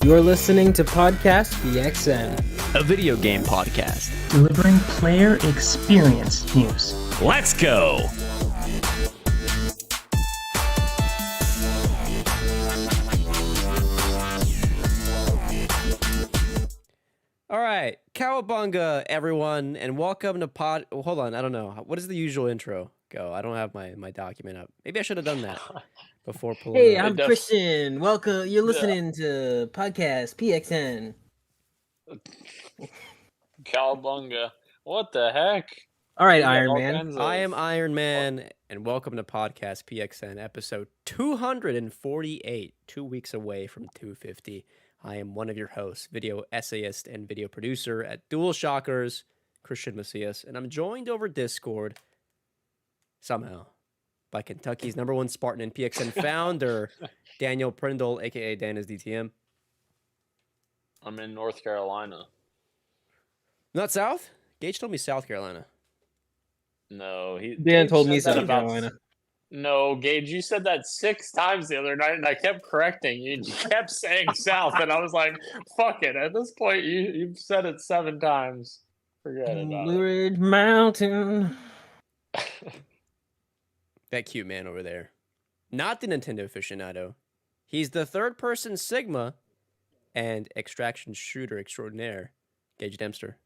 You're listening to Podcast PXN, a video game podcast delivering player experience news. Let's go! All right, cowabunga, everyone, and welcome to Hold on, I don't know. What is the usual intro? Go. I don't have my document up. Maybe I should have done that before pulling. Hey, up. I'm Christian. Welcome. You're listening to Podcast PXN. Cowabunga. What the heck? All right, We got Iron all Man. kinds of- I am Iron Man, and welcome to Podcast PXN, episode 248, 2 weeks away from 250. I am one of your hosts, video essayist and video producer at Dual Shockers, Christian Macias, and I'm joined over Discord, somehow, by Kentucky's #1 Spartan and PXN founder, Daniel Prindle, a.k.a. Dan is DTM. I'm in North Carolina. Not South? Gage told me South Carolina. No, Dan Gage told me said that South about- Carolina. No, Gage, you said that 6 times the other night, and I kept correcting you. You kept saying South, and I was like, "Fuck it." At this point, you've said it 7 times. Forget about it. Blue Ridge Mountain. That cute man over there. Not the Nintendo aficionado. He's the third-person Sigma and extraction shooter extraordinaire, Gage Dempster.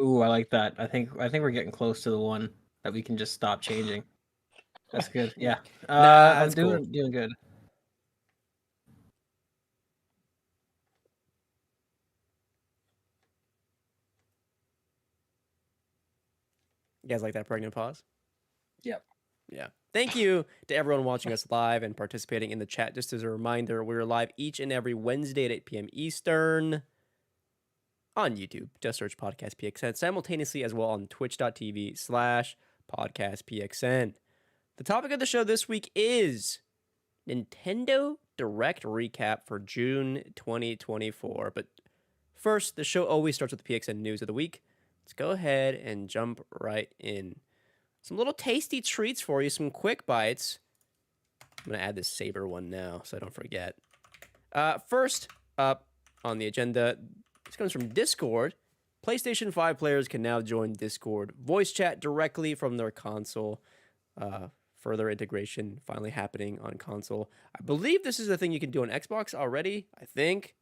Ooh, I like that. I think we're getting close to the one that we can just stop changing. That's good. Yeah. I'm that's cool. doing good. You guys like that pregnant pause? Yep. Yeah. Thank you to everyone watching us live and participating in the chat. Just as a reminder, we're live each and every Wednesday at 8 p.m. Eastern on YouTube. Just search Podcast PXN. Simultaneously as well on twitch.tv/podcastpxn. The topic of the show this week is Nintendo Direct recap for June 2024. But first, the show always starts with the PXN news of the week. Let's go ahead and jump right in. Some little tasty treats for you, some quick bites. I'm going to add this Saber one now so I don't forget. First up on the agenda, this comes from Discord. PlayStation 5 players can now join Discord voice chat directly from their console. Further integration finally happening on console. I believe this is a thing you can do on Xbox already, I think.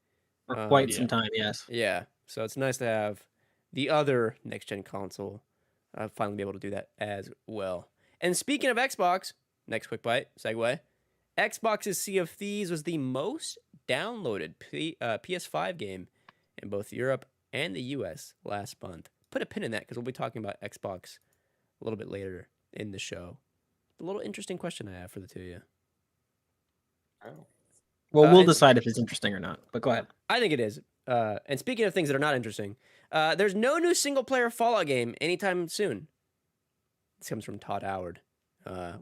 For quite some time, yes. Yeah, so it's nice to have the other next-gen console finally be able to do that as well. And speaking of Xbox, next quick bite, segue. Xbox's Sea of Thieves was the most downloaded PS5 game in both Europe and the US last month. Put a pin in that because we'll be talking about Xbox a little bit later in the show. A little interesting question I have for the two of you. Oh. Well, we'll and- decide if it's interesting or not. But go ahead. I think it is. And speaking of things that are not interesting, there's no new single-player Fallout game anytime soon. This comes from Todd Howard.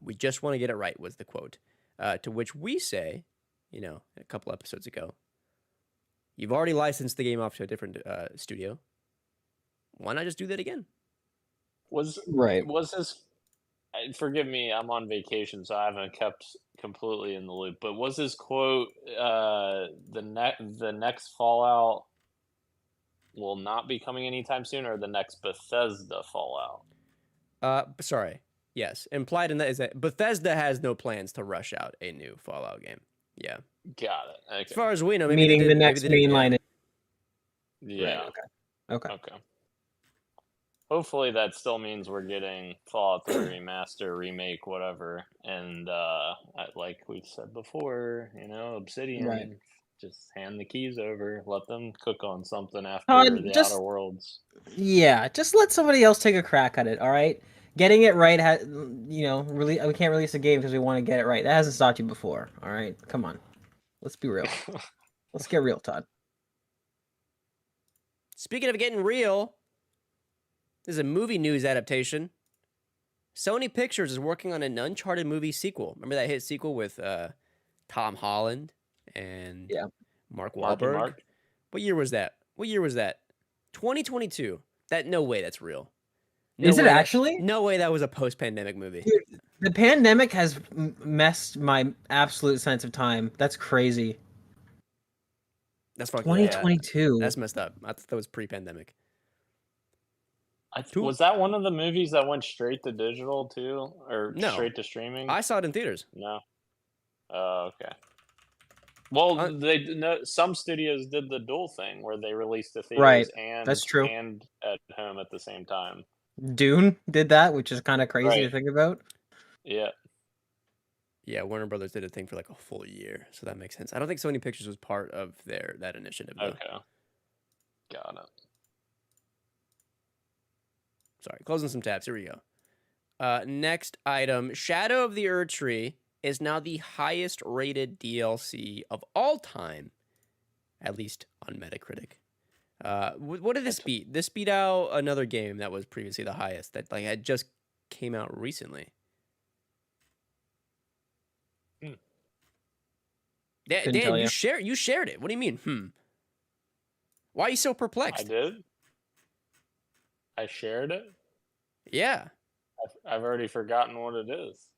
We just want to get it right, was the quote. To which we say, a couple episodes ago, you've already licensed the game off to a different studio. Why not just do that again? Was his? Forgive me, I'm on vacation, so I haven't kept completely in the loop. But was his quote, "the next Fallout will not be coming anytime soon," or the next Bethesda Fallout? Sorry. Yes. Implied in that is that Bethesda has no plans to rush out a new Fallout game. Yeah. Got it. Okay. As far as we know, maybe they Meaning did- the maybe next they did- main line. Yeah. Okay. Okay. Hopefully that still means we're getting Fallout 3 remaster, remake, whatever. And like we said before, Obsidian, Right. just hand the keys over, let them cook on something after the just- Outer Worlds. Yeah, just let somebody else take a crack at it. All right, getting it right. Really, we can't release a game because we want to get it right. That hasn't stopped you before. All right, come on, let's be real. Let's get real, Todd. Speaking of getting real, this is a movie news adaptation. Sony Pictures is working on an Uncharted movie sequel. Remember that hit sequel with Tom Holland and Mark Wahlberg? Mark. What year was that? 2022. No way that's real. Is it way actually? No way that was a post-pandemic movie. Dude, the pandemic has messed my absolute sense of time. That's crazy. That's fucking 2022. That's messed up. I thought that was pre-pandemic. Was that one of the movies that went straight to digital too, or No. straight to streaming? I saw it in theaters. No. Oh, okay. Well, some studios did the dual thing where they released the theaters Right. and That's true. and at home at the same time. Dune did that, which is kind of crazy to Right. think about. Yeah. Yeah, Warner Brothers did a thing for like a full year, so that makes sense. I don't think Sony Pictures was part of that initiative, though. Okay. Got it. Sorry, closing some tabs. Here we go. Next item: Shadow of the Erdtree is now the highest rated DLC of all time, at least on Metacritic. What did this beat? This beat out another game that was previously the highest that like had just came out recently. Dan, you shared it. What do you mean? Why are you so perplexed? I did. I shared it. Yeah. I've already forgotten what it is.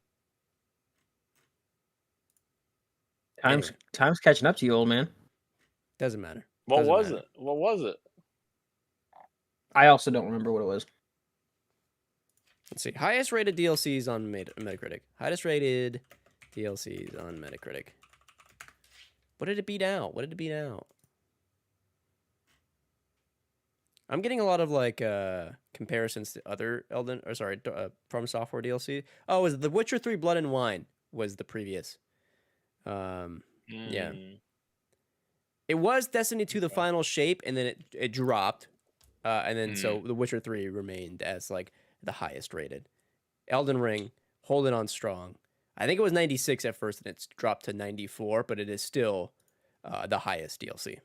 Time's catching up to you, old man. Doesn't matter. What was it? I also don't remember what it was. Let's see. Highest rated DLCs on Metacritic. Highest rated DLCs on Metacritic. What did it beat out? I'm getting a lot of like comparisons to other From Software DLC. Oh, it was The Witcher 3 Blood and Wine was the previous. Yeah. It was Destiny 2 The Final Shape, and then it dropped. And then so The Witcher 3 remained as like the highest rated. Elden Ring holding on strong. I think it was 96 at first, and it's dropped to 94, but it is still the highest DLC.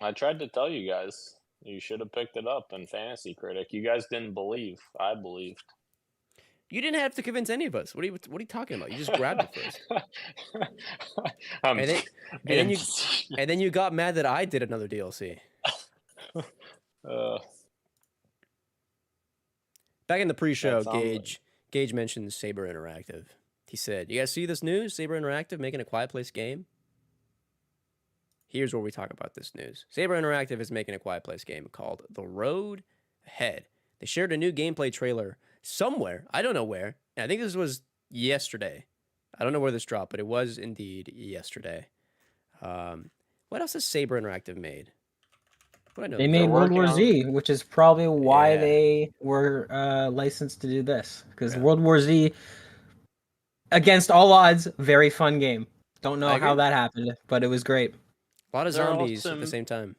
I tried to tell you guys. You should have picked it up in Fantasy Critic. You guys didn't believe. I believed. You didn't have to convince any of us. What are you talking about? You just grabbed it first. And then you got mad that I did another DLC. Back in the pre-show, Gage mentioned Saber Interactive. He said, "You guys see this news? Saber Interactive making a Quiet Place game." Here's where we talk about this news. Saber Interactive is making a Quiet Place game called The Road Ahead. They shared a new gameplay trailer somewhere. I don't know where. And I think this was yesterday. I don't know where this dropped, but it was indeed yesterday. What else has Saber Interactive made? They made World War Z, which is probably why they were licensed to do this. Because World War Z, against all odds, very fun game. Don't know how that happened, but it was great. A lot of zombies at the same time.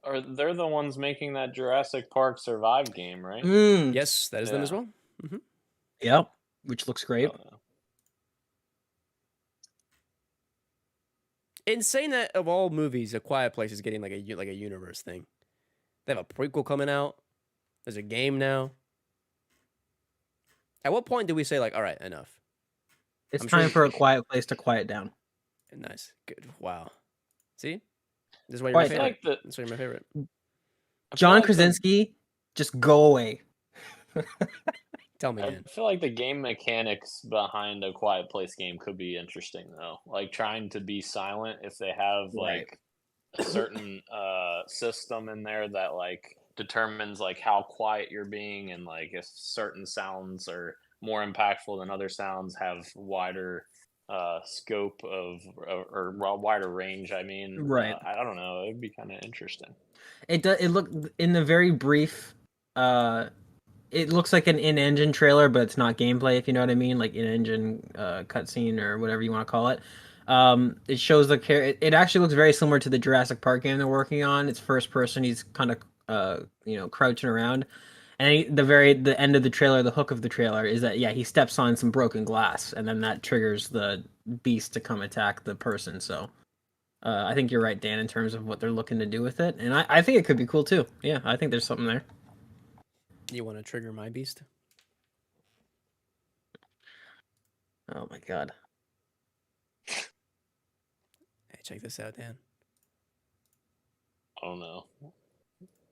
They're the ones making that Jurassic Park Survive game, right? Yes, that is them as well. Mm-hmm. Yep, which looks great. Insane that of all movies, A Quiet Place is getting like a universe thing. They have a prequel coming out. There's a game now. At what point do we say like, all right, enough? It's time for A Quiet Place to quiet down. Nice, good, wow. See, this is why you're my favorite. That's why you're my favorite. John Krasinski, just go away. Tell me, man. I feel like the game mechanics behind A Quiet Place game could be interesting, though. Like trying to be silent if they have like a certain system in there that like determines like how quiet you're being, and like if certain sounds are more impactful than other sounds, have wider scope of or wider range. I mean, I don't know. It'd be kind of interesting. It looked in the very brief. It looks like an in-engine trailer, but it's not gameplay, if you know what I mean, like in-engine cutscene or whatever you want to call it. It shows it actually looks very similar to the Jurassic Park game they're working on. It's first person. He's kind of crouching around, and the end of the trailer, the hook of the trailer is that he steps on some broken glass, and then that triggers the beast to come attack the person. So I think you're right, Dan, in terms of what they're looking to do with it, and I think it could be cool too. Yeah, I think there's something there. You want to trigger my beast? Oh my god. Hey, check this out, Dan. Oh no.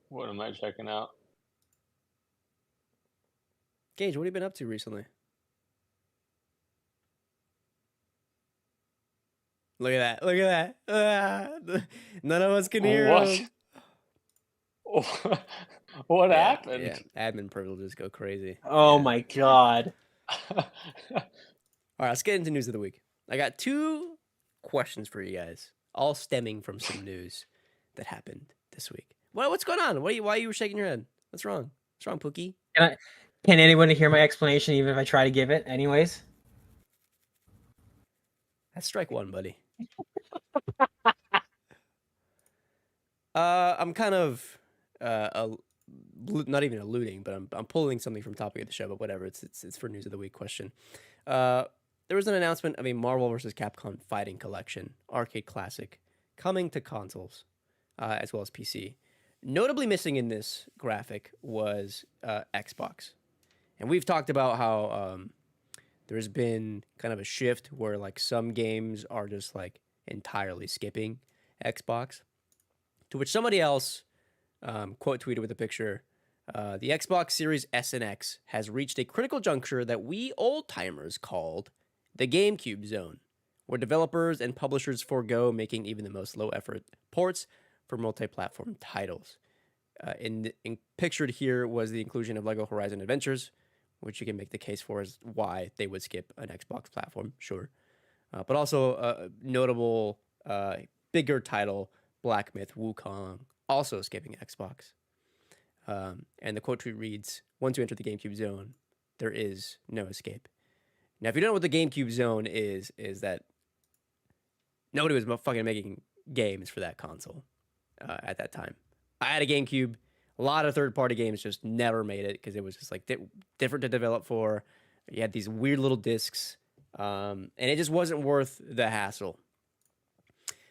What am I checking out? Gage, what have you been up to recently? Look at that. Look at that. None of us can hear What? him. What Yeah, happened? yeah. Admin privileges go crazy. Oh Yeah. my god. All right, let's get into news of the week. I got 2 questions for you guys, all stemming from some news that happened this week. What's going on? Why are you shaking your head? What's wrong? What's wrong, Pookie? Can anyone hear my explanation even if I try to give it anyways? That's strike 1, buddy. I'm kind of not even alluding, but I'm pulling something from topic of the show, but whatever. It's for news of the week question. There was an announcement of a Marvel vs. Capcom Fighting Collection arcade classic coming to consoles as well as PC. Notably missing in this graphic was Xbox, and we've talked about how there's been kind of a shift where like some games are just like entirely skipping Xbox. To which somebody else quote tweeted with a picture, the Xbox Series S and X has reached a critical juncture that we old-timers called the GameCube zone, where developers and publishers forego making even the most low-effort ports for multi-platform titles. In pictured here was the inclusion of LEGO Horizon Adventures, which you can make the case for as why they would skip an Xbox platform, sure. But also a notable bigger title, Black Myth Wukong, also skipping Xbox. And the quote tweet reads, "Once you enter the GameCube zone, there is no escape." Now, if you don't know what the GameCube zone is that nobody was fucking making games for that console at that time. I had a GameCube. A lot of third-party games just never made it because it was just like different to develop for. You had these weird little discs, and it just wasn't worth the hassle.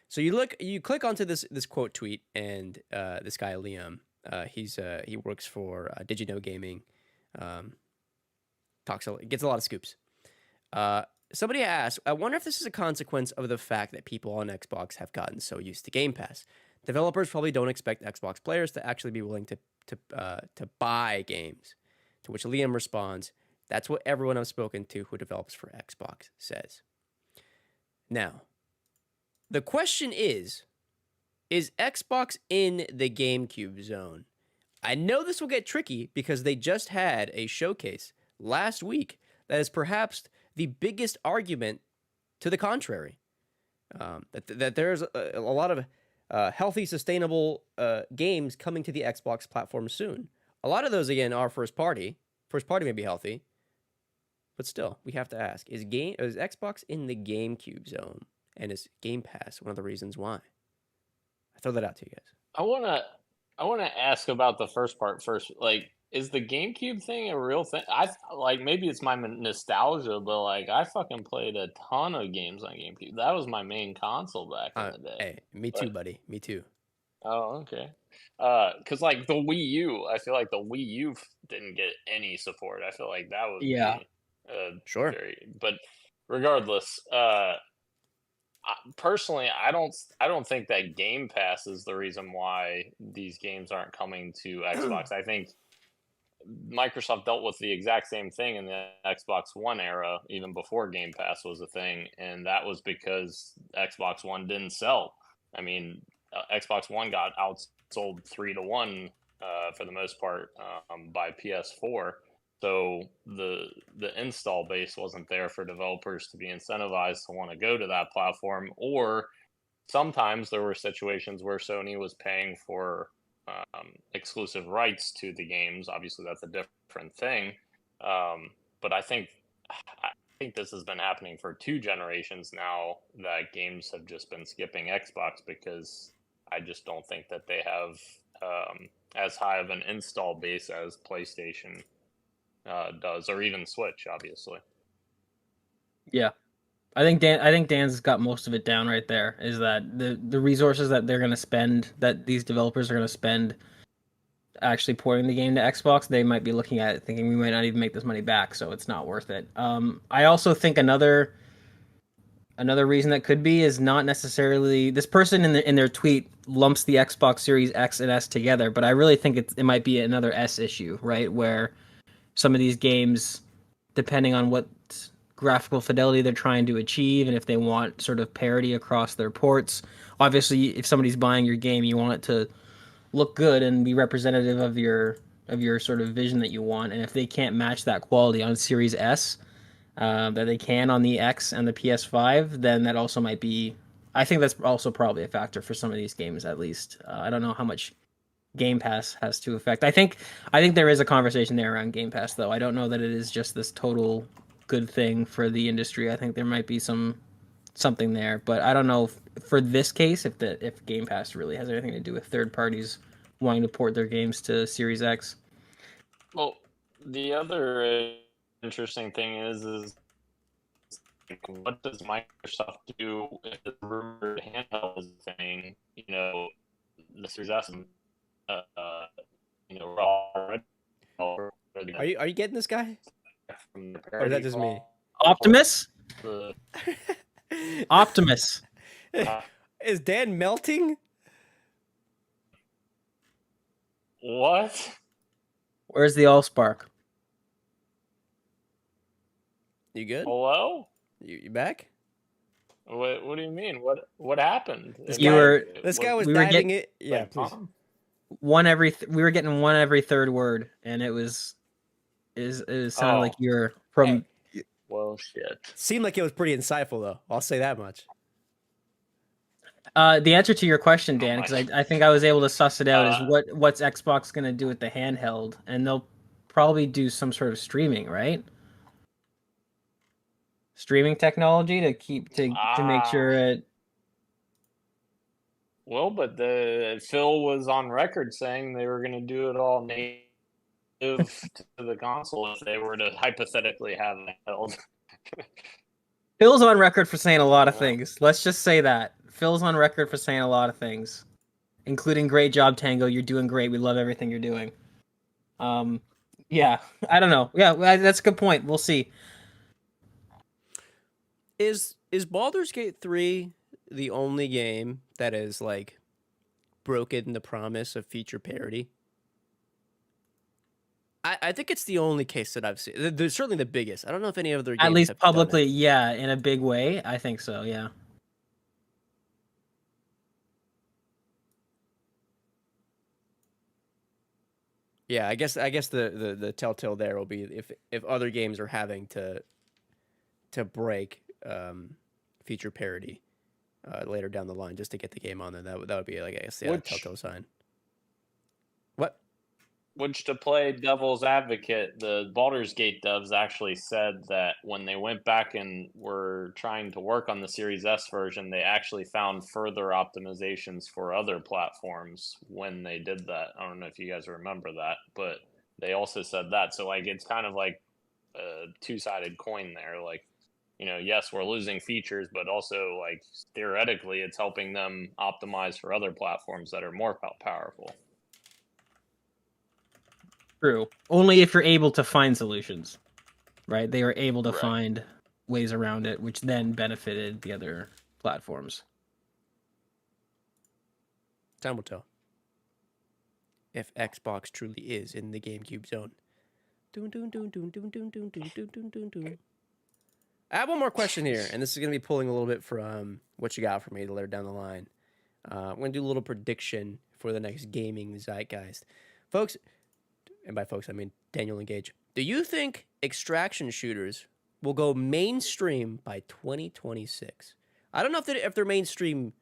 So you click onto this quote tweet, and this guy Liam, he works for Did You Know Gaming, gets a lot of scoops. Somebody asked, I wonder if this is a consequence of the fact that people on Xbox have gotten so used to Game Pass. Developers probably don't expect Xbox players to actually be willing to buy games. To which Liam responds, "That's what everyone I've spoken to who develops for Xbox says." Now, the question is Xbox in the GameCube zone? I know this will get tricky because they just had a showcase last week that is perhaps the biggest argument to the contrary. That there's a lot of healthy, sustainable games coming to the Xbox platform soon. A lot of those, again, are first party. First party may be healthy, but still, we have to ask: is Xbox in the GameCube zone, and is Game Pass one of the reasons why? I throw that out to you guys. I wanna ask about the first part first. Like, is the GameCube thing a real thing? Maybe it's my nostalgia, but like I fucking played a ton of games on GameCube. That was my main console back in the day. Hey, me too, buddy. Me too. Oh, okay. Because like the Wii U, I feel like the Wii U didn't get any support. I feel like that would Yeah. be Sure. but regardless, personally, I don't think that Game Pass is the reason why these games aren't coming to Xbox. I think Microsoft dealt with the exact same thing in the Xbox One era, even before Game Pass was a thing, and that was because Xbox One didn't sell. I mean, Xbox One got outsold 3-1 for the most part by PS4. So the install base wasn't there for developers to be incentivized to want to go to that platform. Or sometimes there were situations where Sony was paying for exclusive rights to the games. Obviously, that's a different thing. But I think this has been happening for 2 generations now, that games have just been skipping Xbox because I just don't think that they have as high of an install base as PlayStation does, or even Switch, obviously. Yeah. I think Dan's got most of it down right there. Is that the resources that they're going to spend, that these developers are going to spend actually porting the game to Xbox, they might be looking at it thinking we might not even make this money back, so it's not worth it. I also think another reason that could be is not necessarily this person in their tweet lumps the Xbox Series X and S together, but I really think it might be another S issue, right? Where some of these games, depending on what graphical fidelity they're trying to achieve, and if they want sort of parity across their ports. Obviously, if somebody's buying your game, you want it to look good and be representative of your sort of vision that you want. And if they can't match that quality on Series S, that they can on the X and the PS5, then that also might be. I think that's also probably a factor for some of these games, at least. I don't know how much Game Pass has to affect. I think there is a conversation there around Game Pass, though. I don't know that it is just this total good thing for the industry. I think there might be something there, but I don't know for this case if Game Pass really has anything to do with third parties wanting to port their games to Series X. Well, the other interesting thing is like, what does Microsoft do if the rumored handheld is a thing? You know, the Series S, you know, Are you getting this guy? Or is that just me? Optimus? The, Optimus. Is Dan melting? what? Where's the Allspark? You good? Hello? You back? What do you mean? What happened? This You guy, were- this guy was we were diving it. Yeah, like, please. We were getting one every third word, and it sounded like you're from. Hey. Well, shit. Seemed like it was pretty insightful, though. I'll say that much. The answer to your question, Dan, because I think I was able to suss it out, is what's Xbox going to do with the handheld, and they'll probably do some sort of streaming, right? Streaming technology to make sure it. Well, but Phil was on record saying they were going to do it all native to the console if they were to hypothetically have it held. Phil's on record for saying a lot of Yeah. things. Let's just say that. Phil's on record for saying a lot of things, including great job, Tango. You're doing great. We love everything you're doing. Yeah, I don't know. Yeah, that's a good point. We'll see. Is Baldur's Gate 3 the only game that is like broken the promise of feature parity? I think it's the only case that I've seen. They're certainly the biggest. I don't know if any other games At least have done it. publicly, yeah, in a big way. I think so. Yeah. Yeah, I guess the telltale there will be if other games are having to break feature parity later down the line just to get the game on there. That would be like, I guess, a telltale sign. What? Which, to play devil's advocate, the Baldur's Gate devs actually said that when they went back and were trying to work on the Series S version, they actually found further optimizations for other platforms when they did that. I don't know if you guys remember that, but they also said that. So, like, it's kind of like a two-sided coin there. Like, you know, yes, we're losing features, but also, like, theoretically, it's helping them optimize for other platforms that are more powerful. True. Only if you're able to find solutions, right? They were able to Right. find ways around it, which then benefited the other platforms. Time will tell if Xbox truly is in the GameCube zone. I have one more question here, and this is going to be pulling a little bit from what you got for me later down the line. I'm going to do a little prediction for the next gaming zeitgeist. Folks, and by folks, I mean Daniel and Gage. Do you think extraction shooters will go mainstream by 2026? I don't know if they're mainstream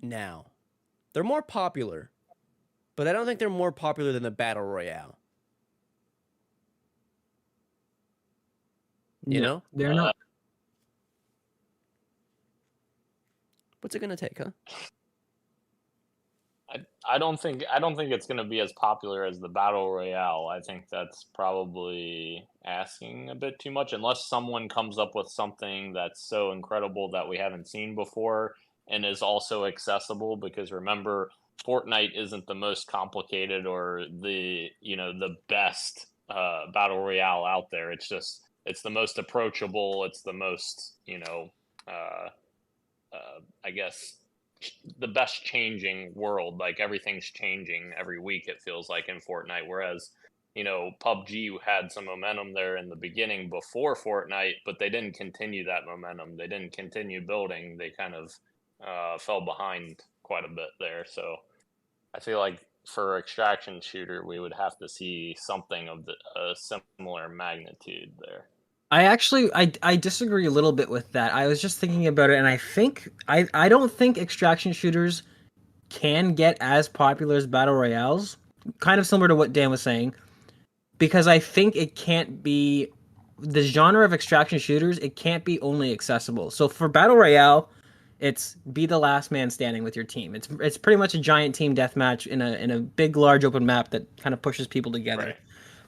now. They're more popular, but I don't think they're more popular than the Battle Royale. You know? They're not. What's it going to take, huh? I don't think it's going to be as popular as the Battle Royale. I think that's probably asking a bit too much, unless someone comes up with something that's so incredible that we haven't seen before and is also accessible. Because remember, Fortnite isn't the most complicated or the best Battle Royale out there. It's the most approachable. It's the most I guess the best changing world. Like, everything's changing every week, it feels like, in Fortnite, whereas PUBG had some momentum there in the beginning before Fortnite, but they didn't continue that momentum. They didn't continue building. They kind of fell behind quite a bit there. So I feel like for extraction shooter, we would have to see something of a similar magnitude there. I disagree a little bit with that. I was just thinking about it, and I don't think extraction shooters can get as popular as battle royales. Kind of similar to what Dan was saying, because I think it can't be the genre of extraction shooters. It can't be only accessible. So for battle royale, it's be the last man standing with your team. It's pretty much a giant team deathmatch in a big large open map that kind of pushes people together. Right.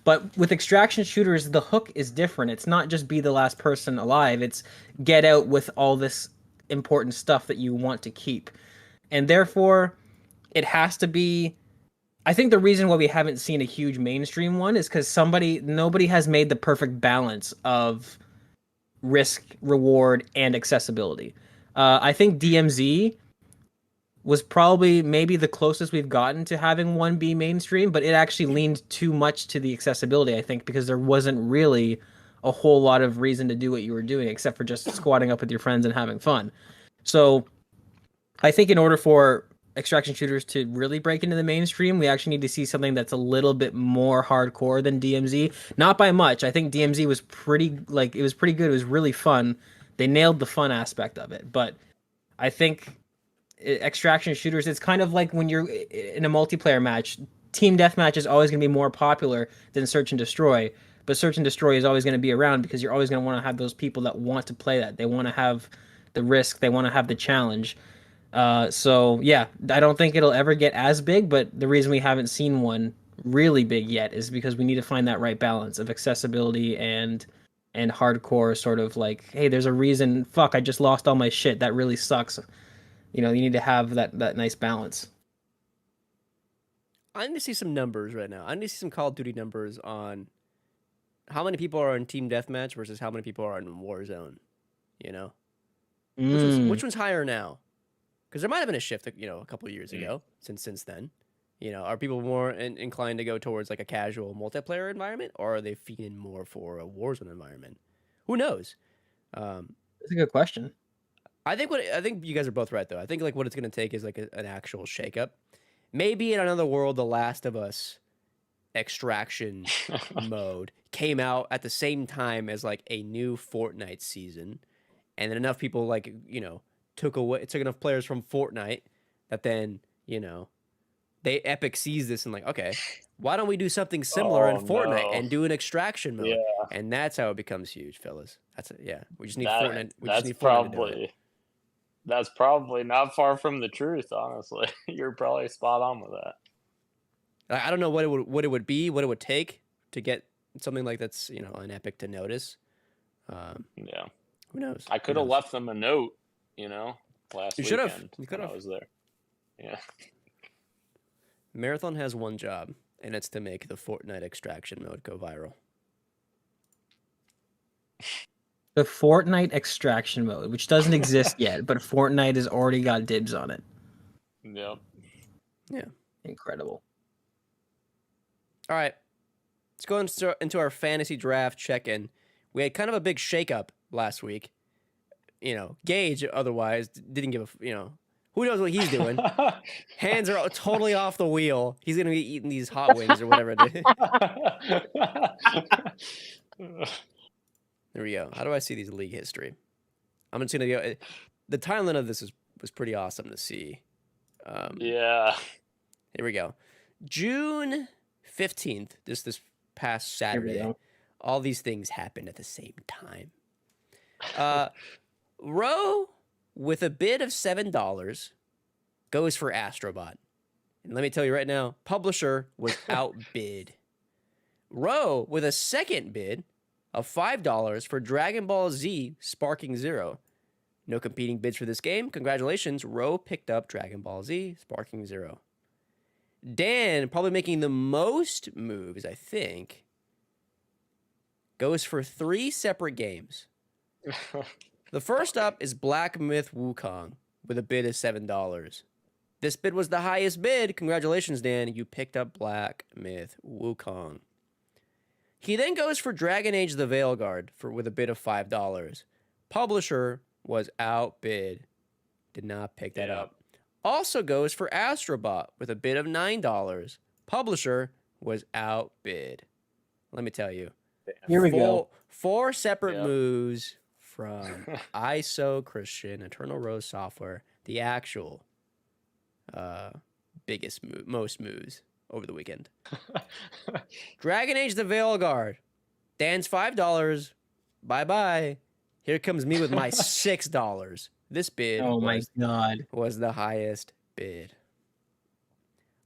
But with extraction shooters, the hook is different. It's not just be the last person alive. It's get out with all this important stuff that you want to keep. And therefore, it has to be... I think the reason why we haven't seen a huge mainstream one is because nobody has made the perfect balance of risk, reward, and accessibility. I think DMZ was probably maybe the closest we've gotten to having one be mainstream, but it actually leaned too much to the accessibility, I think, because there wasn't really a whole lot of reason to do what you were doing except for just squatting up with your friends and having fun. So I think in order for extraction shooters to really break into the mainstream, we actually need to see something that's a little bit more hardcore than DMZ. Not by much. I think DMZ was pretty good. It was really fun. They nailed the fun aspect of it, but I think extraction shooters, it's kind of like when you're in a multiplayer match. Team deathmatch is always going to be more popular than search and destroy, but search and destroy is always going to be around because you're always going to want to have those people that want to play that. They want to have the risk, they want to have the challenge. So yeah, I don't think it'll ever get as big, but the reason we haven't seen one really big yet is because we need to find that right balance of accessibility and hardcore, sort of like, hey, there's a reason, fuck, I just lost all my shit, that really sucks. You need to have that nice balance. I need to see some numbers right now. I need to see some Call of Duty numbers on how many people are in Team Deathmatch versus how many people are in Warzone. Which one's higher now? Because there might have been a shift, a couple of years ago since then. Are people more inclined to go towards like a casual multiplayer environment, or are they feeding more for a Warzone environment? Who knows? That's a good question. I think you guys are both right though. I think like what it's gonna take is like an actual shakeup. Maybe in another world, The Last of Us extraction mode came out at the same time as like a new Fortnite season, and then enough people took enough players from Fortnite that then Epic sees this and like, okay, why don't we do something similar in Fortnite and do an extraction mode? Yeah. And that's how it becomes huge, fellas. That's it. Yeah, we just need That- Fortnite. We that's just need Fortnite to do it. probably that's probably not far from the truth, honestly. You're probably spot on with that. I don't know what it would be, what it would take to get something like that's an Epic to notice. Yeah. Who knows? I could have left them a note, last You should have. weekend You could when have. I was there. Yeah. Marathon has one job, and it's to make the Fortnite extraction mode go viral. The Fortnite extraction mode, which doesn't exist yet, but Fortnite has already got dibs on it. Yep. Yeah. Incredible. All right. Let's go into our fantasy draft check-in. We had kind of a big shakeup last week. Gage otherwise didn't give a, who knows what he's doing. Hands are totally off the wheel. He's going to be eating these hot wings or whatever it is. There we go. How do I see these league history? I'm just going to go. The timeline of this was pretty awesome to see. Yeah. Here we go. June 15th, this past Saturday. All these things happened at the same time. Roe, with a bid of $7, goes for Astrobot. And let me tell you right now, publisher was outbid. Roe, with a second bid of $5 for Dragon Ball Z Sparking Zero. No competing bids for this game. Congratulations, Roe picked up Dragon Ball Z Sparking Zero. Dan, probably making the most moves, I think, goes for 3 separate games. The first up is Black Myth Wukong with a bid of $7. This bid was the highest bid. Congratulations, Dan. You picked up Black Myth Wukong. He then goes for Dragon Age the Veilguard with a bid of $5. Publisher was outbid. Did not pick that up. Also goes for Astrobot with a bid of $9. Publisher was outbid. Let me tell you. Here we go. 4 separate moves from ISO Christian, Eternal Rose Software, the actual biggest move, most moves over the weekend. Dragon Age the Veilguard. Dan's $5. Bye-bye. Here comes me with my $6. This bid my God. was the highest bid.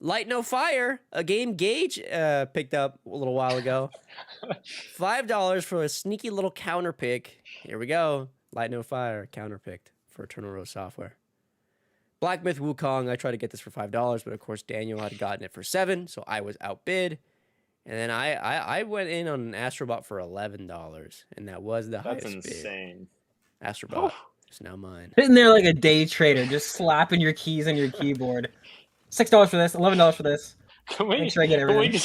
Light No Fire, a game Gage picked up a little while ago. $5 for a sneaky little counter pick. Here we go. Light No Fire, counter picked for Eternal Rose Software. Black Myth Wukong, I tried to get this for $5, but of course Daniel had gotten it for $7, so I was outbid. And then I went in on an Astrobot for $11, and that was the highest bid. That's insane. Astrobot is now mine. Sitting there like a day trader, just slapping your keys on your keyboard. $6 for this, $11 for this. Can we, Make sure I get everything.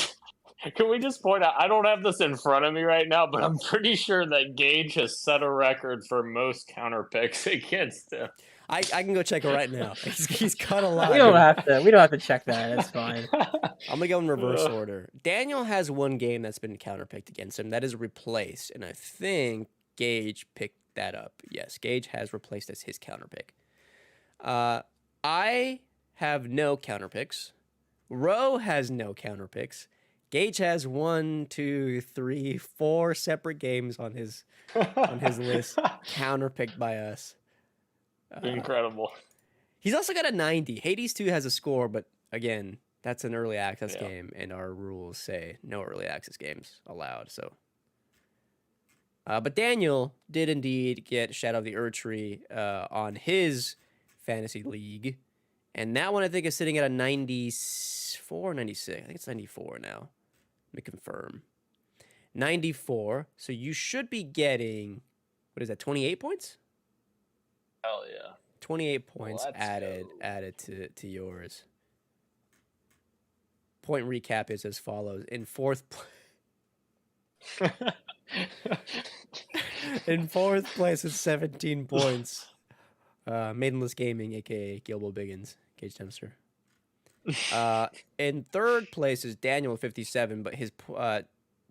Can we just point out, I don't have this in front of me right now, but I'm pretty sure that Gage has set a record for most counter picks against him. I can go check it right now. He's cut a lot. We don't have to check that. It's fine. I'm gonna go in reverse order. Daniel has one game that's been counterpicked against him that is replaced, and I think Gage picked that up. Yes, Gage has replaced as his counterpick. I have no counterpicks. Ro has no counterpicks. Gage has 1, 2, 3, 4 separate games on his list counterpicked by us. Incredible. He's also got a 90. Hades 2 has a score, but again, that's an early access game, and our rules say no early access games allowed. So, but Daniel did indeed get Shadow of the Erdtree on his fantasy league, and that one I think is sitting at a 94, 96. I think it's 94 now. Let me confirm. 94. So you should be getting, what is that, 28 points? Hell yeah. 28 points added to yours. Point recap is as follows. In fourth place with 17 points. Maidenless Gaming, aka Gilbo Biggins, Gage Dempster. In third place is Daniel with 57, but his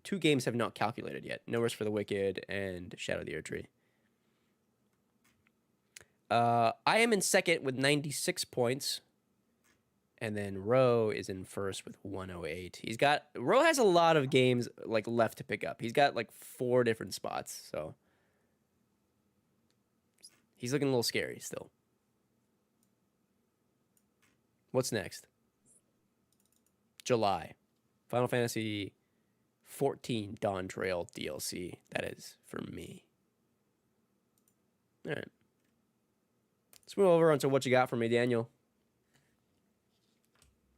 2 games have not calculated yet. No Rest for the Wicked and Shadow of the Erdtree. I am in second with 96 points. And then Ro is in first with 108. Ro has a lot of games like left to pick up. He's got like 4 different spots, so he's looking a little scary still. What's next? July. Final Fantasy 14 Dawn Trail DLC. That is for me. All right. Let's move over onto what you got for me, Daniel.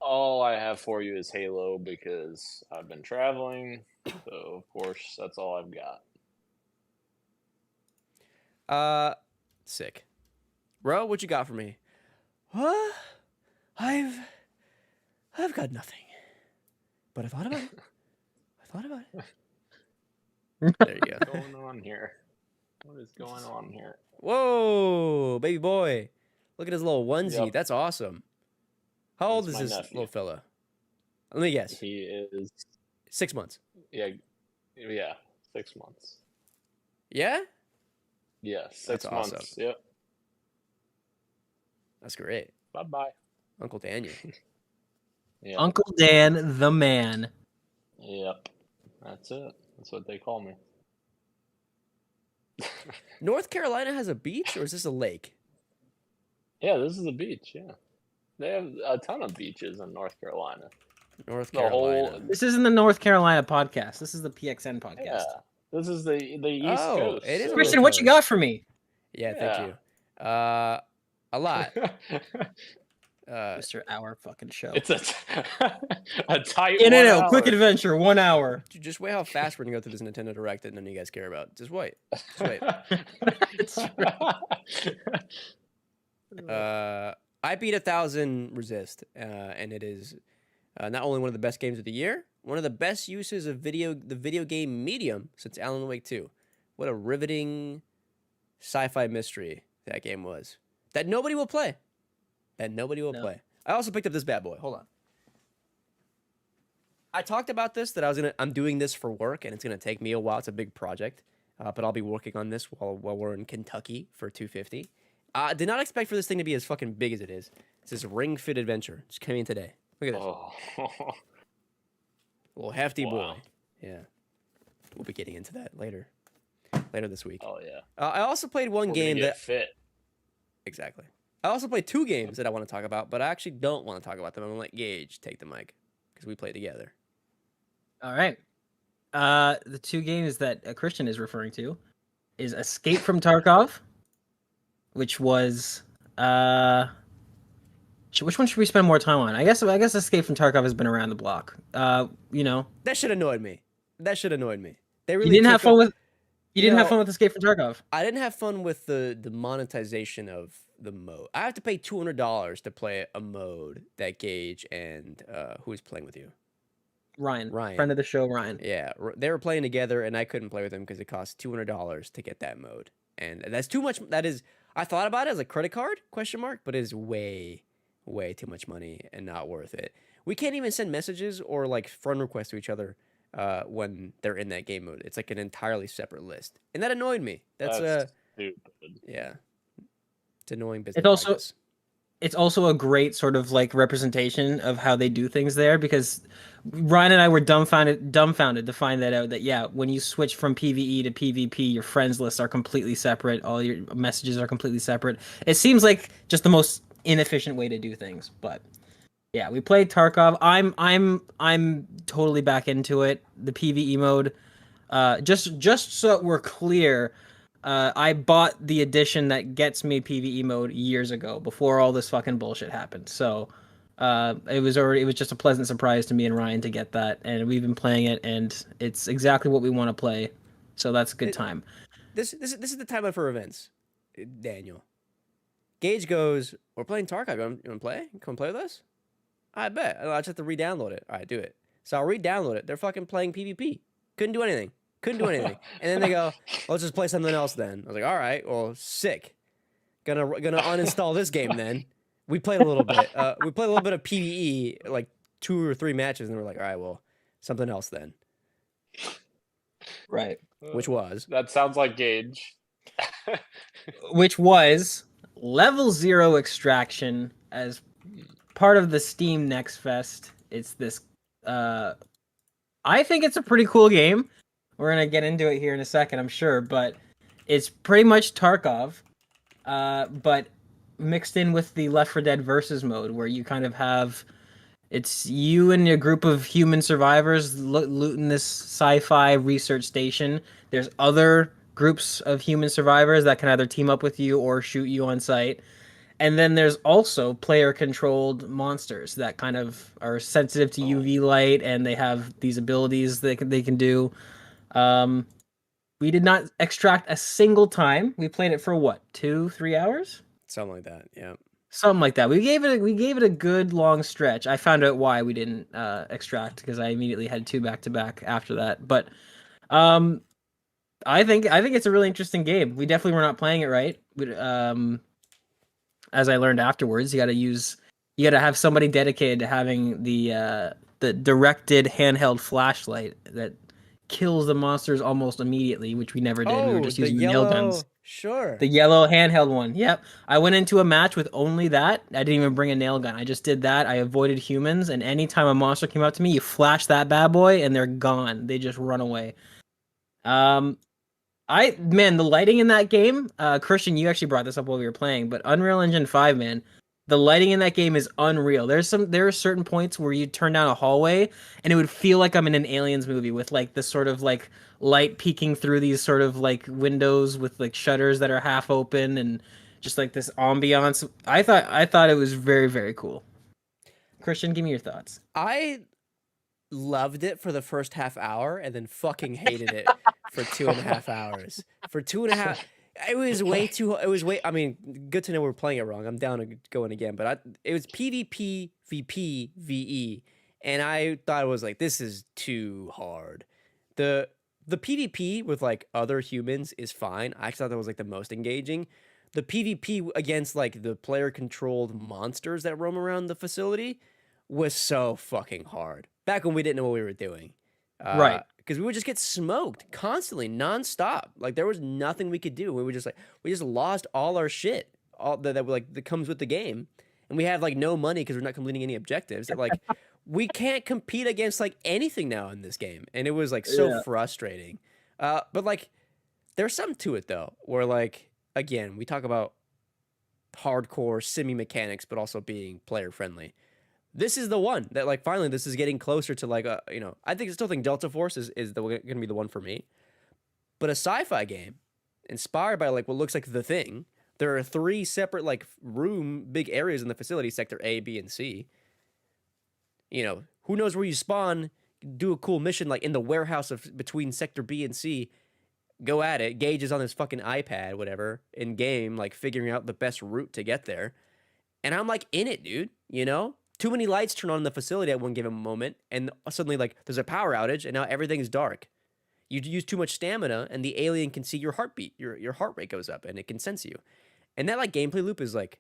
All I have for you is Halo because I've been traveling. So, of course, that's all I've got. Sick. Ro, what you got for me? I've got nothing. But I thought about it. There you go. What's going on here? What is going on here? Whoa, baby boy. Look at his little onesie. Yep. That's awesome. How old is my this nephew. little fella? Let me guess. He is 6 months. yeah, 6 months. Yeah? Yeah, 6 That's months. awesome. Yep. That's great. Bye-bye. Uncle Daniel. Yeah. Uncle Dan, the man. Yep. That's it. That's what they call me. North Carolina has a beach, or is this a lake? Yeah, this is a beach, yeah. They have a ton of beaches in North Carolina. North The Carolina. whole- This isn't the North Carolina podcast. This is the PXN podcast. Yeah. This is the East Oh, Coast. it is Christian, what you got for me? Yeah, Yeah. thank you. A lot. Mr. Hour fucking show. It's a tight In 1 and out, hour. quick adventure, 1 hour. Dude, just wait how fast we're gonna go through this Nintendo Direct that none of you guys care about. Just wait. Just wait. It's true. I beat 1,000 Resist, and it is Not only one of the best games of the year, one of the best uses of the video game medium since Alan Wake 2. What a riveting sci-fi mystery that game was. That nobody will play. Play. I also picked up this bad boy. Hold on. I talked about this that I'm doing this for work and it's gonna take me a while. It's a big project, but I'll be working on this while we're in Kentucky for 250. Did not expect for this thing to be as fucking big as it is. It's this Ring Fit Adventure. Just came in today. Look at this. Oh. Little hefty boy. Wow. Yeah. We'll be getting into that later this week. Oh yeah. I also played one We're game gonna get that fit. Exactly. I also played 2 games that I want to talk about, but I actually don't want to talk about them. I'm gonna let Gage take the mic because we play together. All right. The 2 games that Christian is referring to is Escape from Tarkov, which was which one should we spend more time on? I guess Escape from Tarkov has been around the block. You know. That should annoyed me. They really You didn't have fun with know, fun with Escape from Tarkov. I didn't have fun with the monetization of the mode. I have to pay $200 to play a mode that Gage and who is playing with you? Ryan, Ryan. friend of the show, Ryan. Yeah, they were playing together, and I couldn't play with him because it cost $200 to get that mode, and that's too much. That is, I thought about it as a credit card ? But it is way too much money and not worth it. We can't even send messages or like friend requests to each other when they're in that game mode. It's like an entirely separate list, and that annoyed me. That's stupid. Yeah, it's annoying business. It's also a great sort of like representation of how they do things there, because Ryan and I were dumbfounded to find that out, that yeah, when you switch from PvE to PvP, your friends lists are completely separate. All your messages are completely separate. It seems like just the most inefficient way to do things, but yeah, we played Tarkov. I'm totally back into it. The PvE mode, just so we're clear, I bought the edition that gets me PvE mode years ago, before all this fucking bullshit happened. So it was just a pleasant surprise to me and Ryan to get that, and we've been playing it, and it's exactly what we want to play. So that's a good time. This is the time for events, Daniel. Gage goes, "We're playing Tarkov. You want to play? Come play with us?" I bet. I'll just have to re-download it. All right, do it. So I'll re-download it. They're fucking playing PvP. Couldn't do anything. And then they go, "Let's just play something else then." I was like, "All right, well, sick. Gonna uninstall this game then." We played a little bit. We played a little bit of PvE, like 2 or 3 matches, and we're like, "All right, well, something else then." Right. Which was? That sounds like Gage. Which was Level 0 Extraction as part of the Steam Next Fest. It's this. I think it's a pretty cool game. We're gonna get into it here in a second, I'm sure, but it's pretty much Tarkov, but mixed in with the Left 4 Dead Versus mode, where you kind of have, it's you and a group of human survivors looting this sci-fi research station. There's other groups of human survivors that can either team up with you or shoot you on sight. And then there's also player-controlled monsters that kind of are sensitive to UV light, and they have these abilities that they can do. We did not extract a single time. We played it for what, 2-3 hours? Something like that, yeah. Something like that. We gave it a good long stretch. I found out why we didn't extract, because I immediately had 2 back-to-back after that. But I think it's a really interesting game. We definitely were not playing it right. As I learned afterwards, you got to have somebody dedicated to having the directed handheld flashlight that kills the monsters almost immediately, which we never did. We were just using nail guns. Sure. The yellow handheld one. Yep. I went into a match with only that. I didn't even bring a nail gun. I just did that. I avoided humans, and anytime a monster came up to me, you flash that bad boy and they're gone. They just run away. The lighting in that game, Christian, you actually brought this up while we were playing, but Unreal Engine 5, man, the lighting in that game is unreal. There are certain points where you turn down a hallway and it would feel like I'm in an Aliens movie, with like this sort of like light peeking through these sort of like windows with like shutters that are half open, and just like this ambiance. I thought it was very, very cool. Christian, give me your thoughts. I loved it for the first half hour and then fucking hated it for 2.5 hours. For 2.5, it was way too. I mean, good to know we're playing it wrong. I'm down to going again, but it was PvP, VP, VE, and I thought it was like, this is too hard. The PvP with like other humans is fine. I actually thought that was like the most engaging. The PvP against like the player controlled monsters that roam around the facility was so fucking hard. Back when we didn't know what we were doing. Right. Because we would just get smoked constantly, nonstop. Like there was nothing we could do. We just lost all our shit, all that comes with the game, and we have like no money because we're not completing any objectives. That like we can't compete against like anything now in this game, and it was like so frustrating. But like there's something to it though, where like again we talk about hardcore semi mechanics, but also being player friendly. This is the one that like finally this is getting closer to like a, you know, I still think Delta Force is going to be the one for me. But a sci-fi game inspired by like what looks like The Thing. There are 3 separate like big areas in the facility, sector A, B, and C. You know, who knows where you spawn, do a cool mission like in the warehouse between sector B and C. Go at it. Gage is on his fucking iPad, whatever, in game, like figuring out the best route to get there. And I'm like in it, dude, you know? Too many lights turn on in the facility at one given moment, and suddenly, like, there's a power outage, and now everything's dark. You use too much stamina, and the alien can see your heartbeat. Your heart rate goes up, and it can sense you. And that, like, gameplay loop is, like,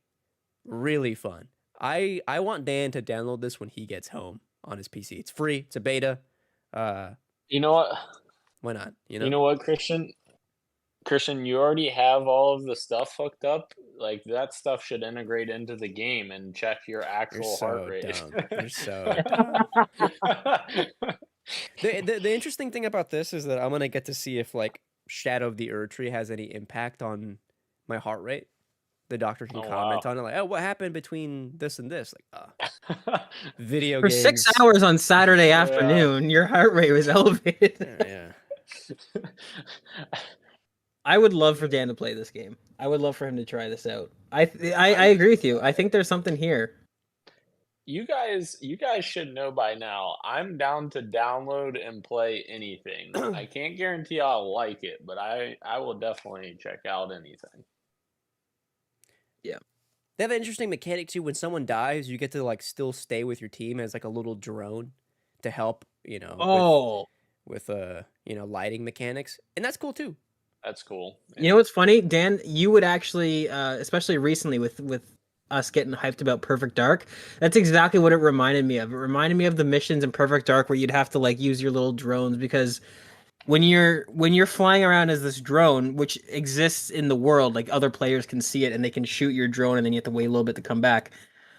really fun. I want Dan to download this when he gets home on his PC. It's free. It's a beta. You know what? Why not? You know what, Christian? Christian, you already have all of the stuff hooked up. Like that stuff should integrate into the game and check your actual heart rate. Dumb. You're so the interesting thing about this is that I'm gonna get to see if like Shadow of the Erdtree has any impact on my heart rate. The doctor can comment on it, like, oh, what happened between this and this? Like, video for games. 6 hours on Saturday afternoon, your heart rate was elevated. Yeah. I would love for Dan to play this game. I would love for him to try this out. I agree with you. I think there's something here. You guys should know by now. I'm down to download and play anything. I can't guarantee I'll like it, but I will definitely check out anything. Yeah. They have an interesting mechanic too. When someone dies, you get to like still stay with your team as like a little drone to help, you know, with you know, lighting mechanics. And that's cool too. That's cool. Yeah. You know what's funny, Dan? You would actually, especially recently with us getting hyped about Perfect Dark, that's exactly what it reminded me of. It reminded me of the missions in Perfect Dark where you'd have to like use your little drones, because when you're flying around as this drone, which exists in the world, like other players can see it and they can shoot your drone, and then you have to wait a little bit to come back.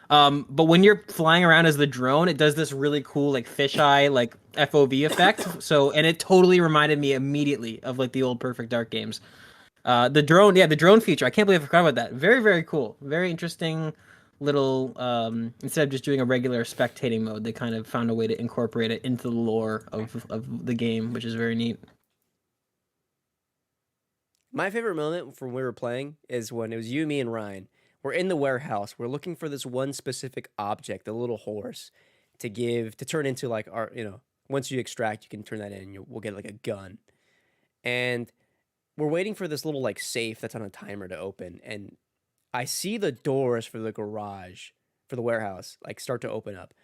But when you're flying around as the drone, it does this really cool like fisheye like FOV effect. So, and it totally reminded me immediately of like the old Perfect Dark games. The drone feature. I can't believe I forgot about that. Very, very cool. Very interesting little. Instead of just doing a regular spectating mode, they kind of found a way to incorporate it into the lore of the game, which is very neat. My favorite moment from when we were playing is when it was you, me, and Ryan. We're in the warehouse. We're looking for this one specific object, the little horse, to turn into like our, you know, once you extract, you can turn that in and we'll get like a gun. And we're waiting for this little like safe that's on a timer to open. And I see the doors for the garage, for the warehouse, like start to open up.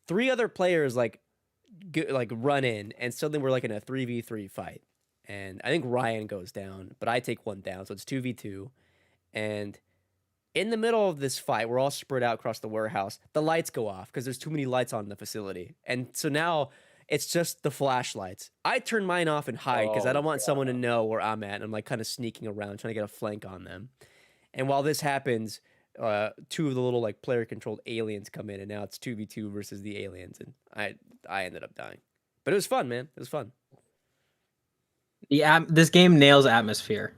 3 other players like run in, and suddenly we're like in a 3v3 fight. And I think Ryan goes down, but I take one down. So it's 2v2. And in the middle of this fight, we're all spread out across the warehouse. The lights go off because there's too many lights on in the facility. And so now it's just the flashlights. I turn mine off and hide because I don't want someone to know where I'm at. And I'm like kind of sneaking around, trying to get a flank on them. And while this happens, 2 of the little like player controlled aliens come in, and now it's 2v2 versus the aliens. And I ended up dying. But it was fun, man. It was fun. Yeah, this game nails atmosphere.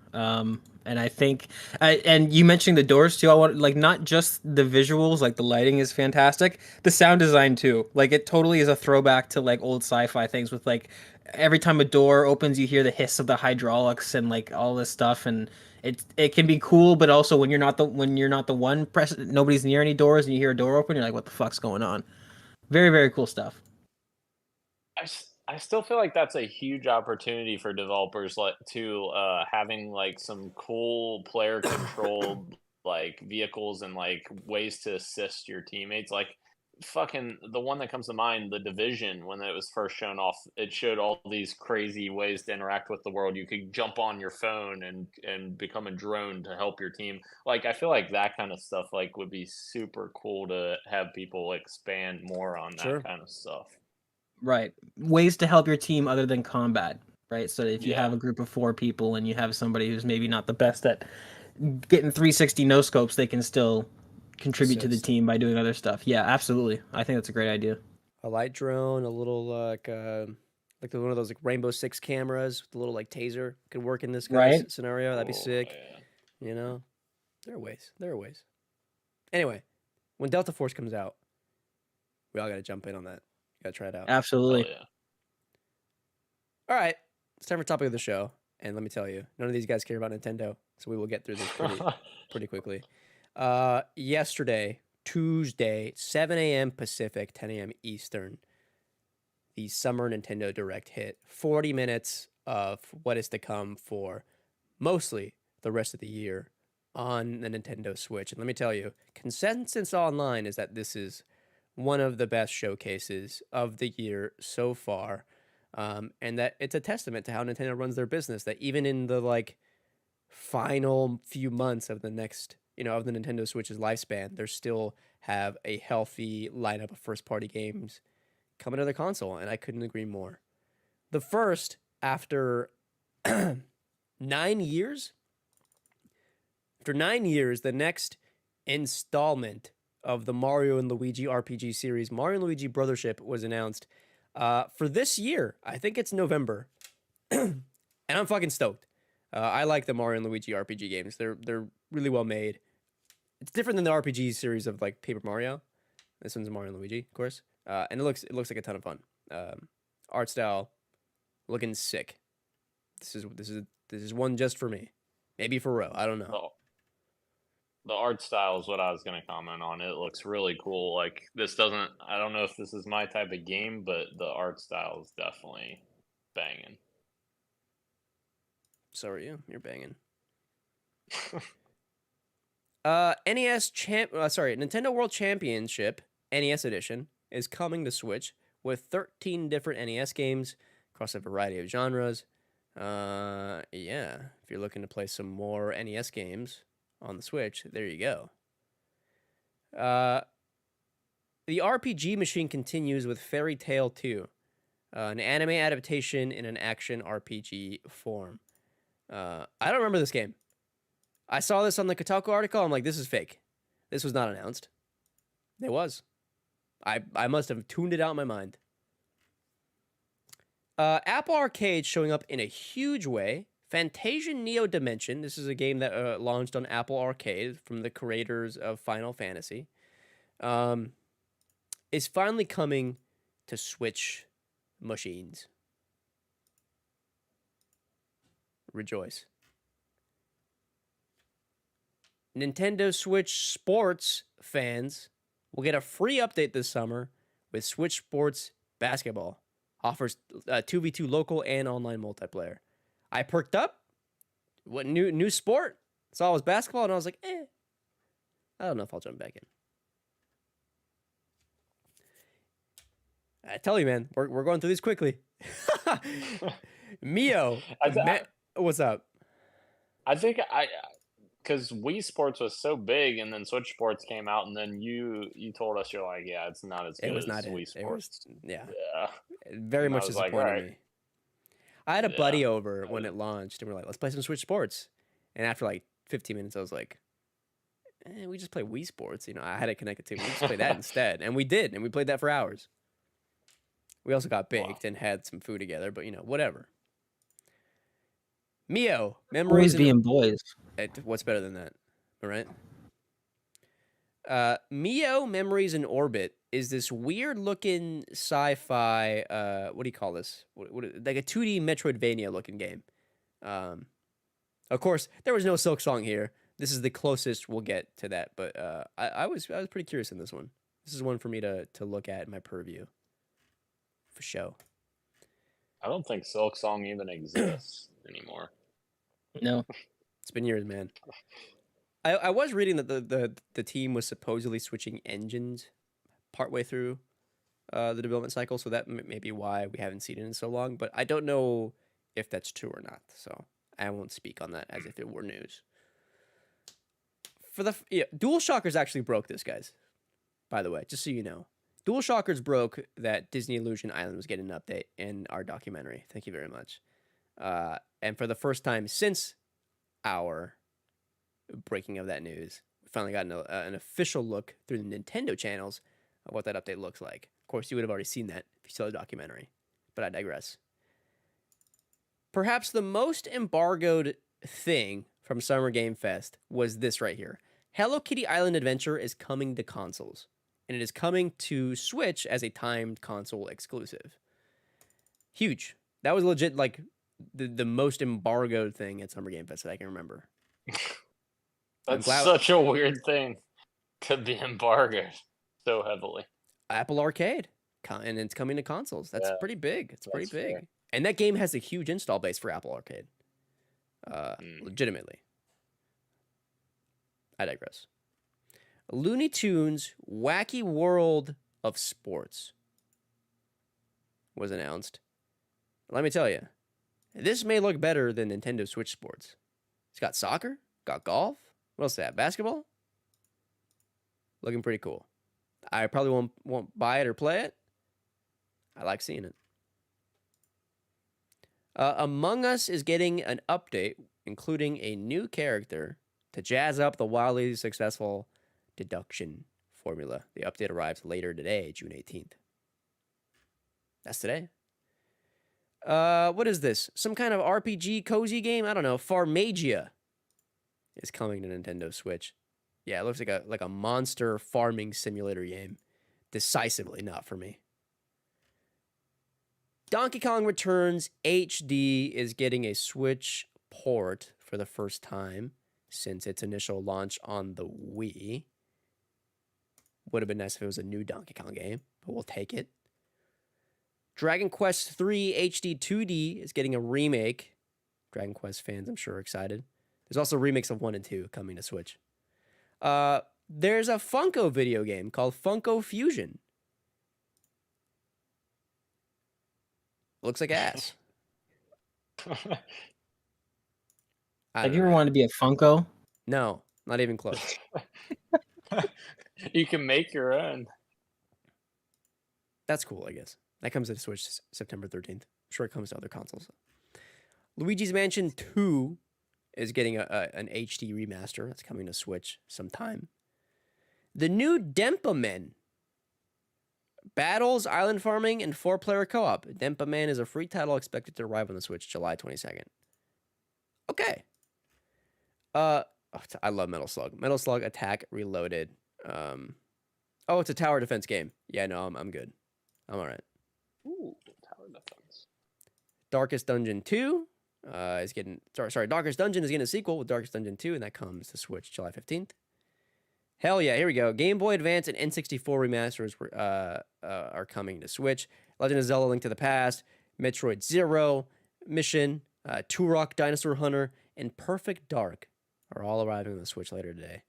And I think, and you mentioning the doors too, I want like not just the visuals, like the lighting is fantastic, the sound design too. Like it totally is a throwback to like old sci-fi things with like every time a door opens, you hear the hiss of the hydraulics and like all this stuff, and it can be cool, but also when you're not the one nobody's near any doors and you hear a door open, you're like, what the fuck's going on? Very, very cool stuff. I still feel like that's a huge opportunity for developers to having like some cool player controlled like vehicles and like ways to assist your teammates. Like fucking the one that comes to mind, The Division, when it was first shown off, it showed all these crazy ways to interact with the world. You could jump on your phone and become a drone to help your team. Like, I feel like that kind of stuff like would be super cool to have people expand more on that Sure. kind of stuff. Right. Ways to help your team other than combat, right? So if you Yeah. have a group of 4 people and you have somebody who's maybe not the best at getting 360 no scopes, they can still contribute to the Assist. team by doing other stuff. Yeah, absolutely. I think that's a great idea. A light drone, a little like one of those like Rainbow Six cameras with a little like taser could work in this kind Right. of scenario. That'd be Oh, sick. yeah. You know, there are ways. There are ways. Anyway, when Delta Force comes out, we all got to jump in on that. Got to try it out. Hell Absolutely. yeah. All right, it's time for topic of the show, and let me tell you, none of these guys care about Nintendo, so we will get through this pretty quickly. Yesterday, Tuesday, 7 a.m. Pacific, 10 a.m. Eastern, the Summer Nintendo Direct hit. 40 minutes of what is to come for mostly the rest of the year on the Nintendo Switch. And let me tell you, consensus online is that this is one of the best showcases of the year so far. And that it's a testament to how Nintendo runs their business, that even in the like final few months of the next, of the Nintendo Switch's lifespan, they still have a healthy lineup of first party games coming to the console. And I couldn't agree more. The first, after 9 years, the next installment of the Mario and Luigi RPG series, Mario and Luigi Brothership, was announced for this year. I think it's November. And I'm fucking stoked. I like the Mario and Luigi RPG games. They're really well made. It's different than the RPG series of like Paper Mario. This one's Mario and Luigi, of course. And it looks like a ton of fun. Art style looking sick. This is one just for me. Maybe for Ro. I don't know. The art style is what I was going to comment on. It looks really cool. Like, I don't know if this is my type of game, but the art style is definitely banging. So are you. You're banging. Nintendo World Championship NES Edition is coming to Switch with 13 different NES games across a variety of genres. If you're looking to play some more NES games on the Switch, there you go. The RPG machine continues with Fairy Tail 2, an anime adaptation in an action RPG form. I don't remember this game. I saw this on the Kotaku article. I'm like, this is fake. This was not announced. It was. I must have tuned it out in my mind. Apple Arcade showing up in a huge way. Fantasia Neo Dimension. This is a game that launched on Apple Arcade from the creators of Final Fantasy. Is finally coming to Switch machines. Rejoice. Nintendo Switch Sports fans will get a free update this summer with Switch Sports Basketball. Offers 2v2 local and online multiplayer. I perked up. What new sport? Saw it was basketball, and I was like, I don't know if I'll jump back in. I tell you, man, we're going through these quickly. Mio, what's up? I think because Wii Sports was so big, and then Switch Sports came out, and then you told us, you're like, yeah, it's not as good as Wii Sports. Yeah. It very much disappointed me. I had a buddy over when it launched, and we're like, let's play some Switch Sports. And after like 15 minutes, I was like, we just play Wii Sports. I had it connected to. We just play that instead. And we did, and we played that for hours. We also got baked and had some food together, but whatever. Mio, memories. Boys being boys. What's better than that? All right. Mio Memories in Orbit is this weird looking sci-fi. What do you call this? Like a 2D Metroidvania looking game. Of course, there was no Silk Song here. This is the closest we'll get to that. But I was pretty curious in this one. This is one for me to look at in my purview. For show. I don't think Silk Song even exists anymore. No. It's been years, man. I was reading that the team was supposedly switching engines, partway through the development cycle, so that may be why we haven't seen it in so long. But I don't know if that's true or not, so I won't speak on that as if it were news. DualShockers actually broke this, guys. By the way, just so you know, DualShockers broke that Disney Illusion Island was getting an update in our documentary. Thank you very much. And for the first time since our breaking of that news, we finally got an official look through the Nintendo channels of what that update looks like. Of course, you would have already seen that if you saw the documentary, but I digress. Perhaps the most embargoed thing from Summer Game Fest was this right here. Hello Kitty Island Adventure is coming to consoles, and it is coming to Switch as a timed console exclusive. Huge. That was legit, like, the most embargoed thing at Summer Game Fest that I can remember. That's such a weird thing to be embargoed so heavily. Apple Arcade, and it's coming to consoles. That's pretty big. It's pretty big. Fair. And that game has a huge install base for Apple Arcade. Legitimately. I digress. Looney Tunes Wacky World of Sports was announced. Let me tell you, this may look better than Nintendo Switch Sports. It's got soccer, got golf. What else is that? Basketball? Looking pretty cool. I probably won't buy it or play it. I like seeing it. Among Us is getting an update, including a new character to jazz up the wildly successful deduction formula. The update arrives later today, June 18th. That's today. What is this? Some kind of RPG cozy game? I don't know. Farmagia is coming to Nintendo Switch. Yeah, it looks like a monster farming simulator game. Decisively not for me. Donkey Kong Returns HD is getting a Switch port for the first time since its initial launch on the Wii. Would have been nice if it was a new Donkey Kong game, but we'll take it. Dragon Quest III HD 2D is getting a remake. Dragon Quest fans, I'm sure, are excited. There's also remakes of 1 and 2 coming to Switch. There's a Funko video game called Funko Fusion. Looks like ass. Have you ever wanted to be a Funko? No, not even close. You can make your own. That's cool, I guess. That comes to Switch September 13th. I'm sure it comes to other consoles. Luigi's Mansion 2 is getting an HD remaster. That's coming to Switch sometime. The new Denpa battles, island farming, and 4-player co-op. Denpa is a free title expected to arrive on the Switch July 22nd. Okay. I love Metal Slug. Metal Slug Attack Reloaded. It's a tower defense game. Yeah, no, I'm good. I'm all right. Ooh, tower defense. Darkest Dungeon 2 is getting... Sorry, Darkest Dungeon is getting a sequel with Darkest Dungeon 2, and that comes to Switch July 15th. Hell yeah, here we go. Game Boy Advance and N64 remasters are coming to Switch. Legend of Zelda Link to the Past, Metroid Zero, Mission, Turok Dinosaur Hunter, and Perfect Dark are all arriving on the Switch later today.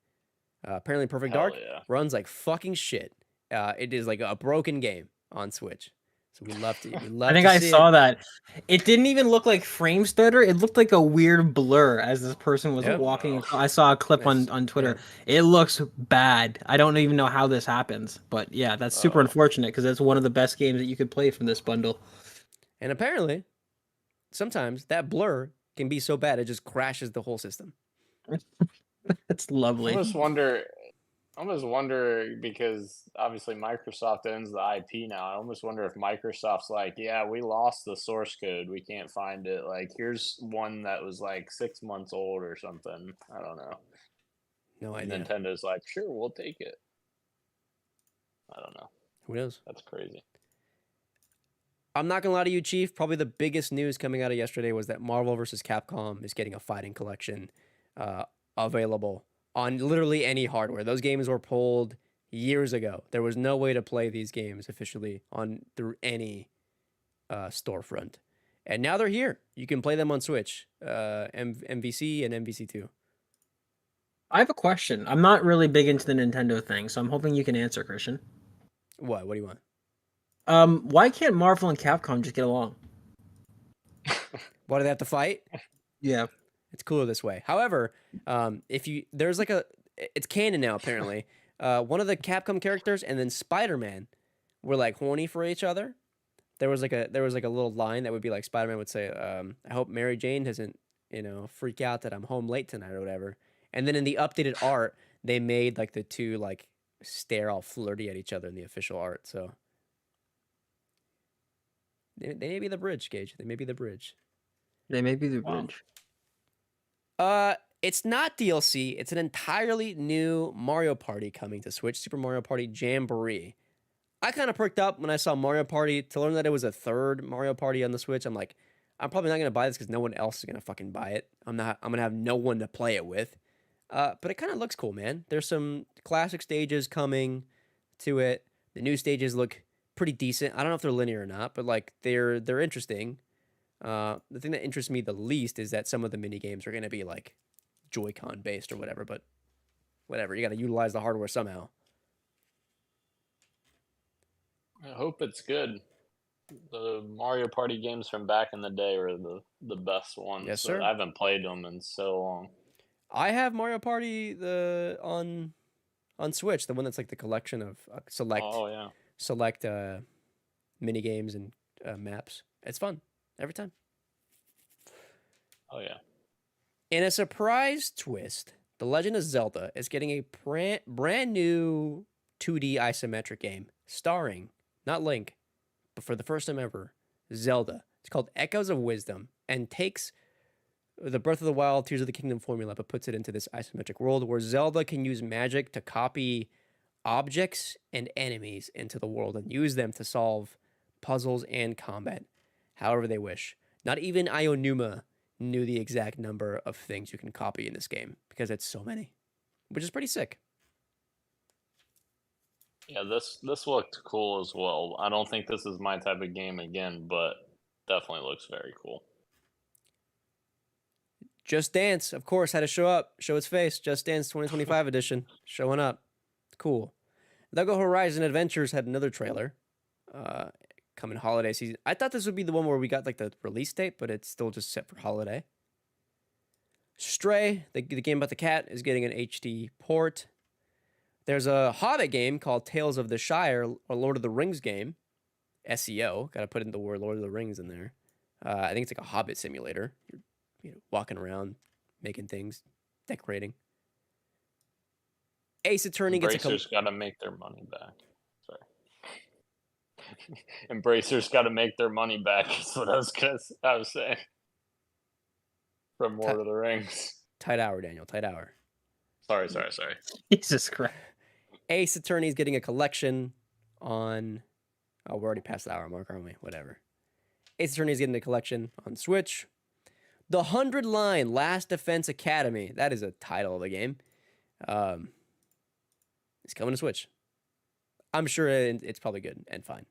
Apparently Perfect Dark runs like fucking shit. It is like a broken game on Switch. So we love to. I think I saw that. It didn't even look like frame stutter. It looked like a weird blur as this person was walking. I saw a clip on Twitter. Yeah. It looks bad. I don't even know how this happens. But yeah, that's super unfortunate because that's one of the best games that you could play from this bundle. And apparently, sometimes that blur can be so bad it just crashes the whole system. It's lovely. I almost wonder because obviously Microsoft owns the IP now. I almost wonder if Microsoft's like, yeah, we lost the source code. We can't find it. Like, here's one that was like 6 months old or something. I don't know. No idea. Nintendo's like, sure, we'll take it. I don't know. Who knows? That's crazy. I'm not going to lie to you, Chief. Probably the biggest news coming out of yesterday was that Marvel vs. Capcom is getting a fighting collection available on literally any hardware. Those games were pulled years ago. There was no way to play these games officially through any storefront. And now they're here. You can play them on Switch, MVC and MVC2. I have a question. I'm not really big into the Nintendo thing, so I'm hoping you can answer, Christian. What? What do you want? Why can't Marvel and Capcom just get along? Why do they have to fight? Yeah. It's cooler this way. However, it's canon now apparently. One of the Capcom characters and then Spider-Man were like horny for each other. There was like a little line that would be like Spider-Man would say, "I hope Mary Jane doesn't, freak out that I'm home late tonight or whatever." And then in the updated art, they made like the two like stare all flirty at each other in the official art. So they may be the bridge, Gage. They may be the bridge. They may be the Wow. bridge. It's not DLC. It's an entirely new Mario Party coming to Switch, Super Mario Party Jamboree. I kind of perked up when I saw Mario Party to learn that it was a third Mario Party on the Switch. I'm like, I'm probably not going to buy this because no one else is going to fucking buy it. I'm going to have no one to play it with. But it kind of looks cool, man. There's some classic stages coming to it. The new stages look pretty decent. I don't know if they're linear or not, but like they're interesting. The thing that interests me the least is that some of the mini games are going to be like Joy-Con based or whatever, but whatever. You got to utilize the hardware somehow. I hope it's good. The Mario Party games from back in the day were the best ones. Yes, sir. I haven't played them in so long. I have Mario Party on Switch, the one that's like the collection of select mini games and maps. It's fun every time. Oh yeah. In a surprise twist, The Legend of Zelda is getting a brand new 2D isometric game starring not Link, but for the first time ever, Zelda. It's called Echoes of Wisdom and takes the Breath of the Wild, Tears of the Kingdom formula, but puts it into this isometric world where Zelda can use magic to copy objects and enemies into the world and use them to solve puzzles and combat however they wish. Not even Ionuma knew the exact number of things you can copy in this game because it's so many, which is pretty sick. Yeah, this looked cool as well. I don't think this is my type of game again, but definitely looks very cool. Just Dance, of course, had to show its face. Just Dance 2025 edition, showing up. Cool. Lego Horizon Adventures had another trailer coming holiday season. I thought this would be the one where we got like the release date, but it's still just set for holiday. Stray, the game about the cat, is getting an HD port. There's a Hobbit game called Tales of the Shire, or Lord of the Rings game. SEO, got to put in the word Lord of the Rings in there. I think it's like a Hobbit simulator. You're walking around, making things, decorating. Ace Attorney gets Embracer's got to make their money back. Sorry. Embracer's got to make their money back. Is what I was saying. From Lord of the Rings. Tight hour, Daniel. Tight hour. Sorry. Jesus Christ. Ace Attorney is getting a collection on... Oh, we're already past the hour mark, aren't we? Whatever. Ace Attorney is getting a collection on Switch. The 100 Line Last Defense Academy. That is a title of the game. It's coming to Switch. I'm sure it's probably good and fine.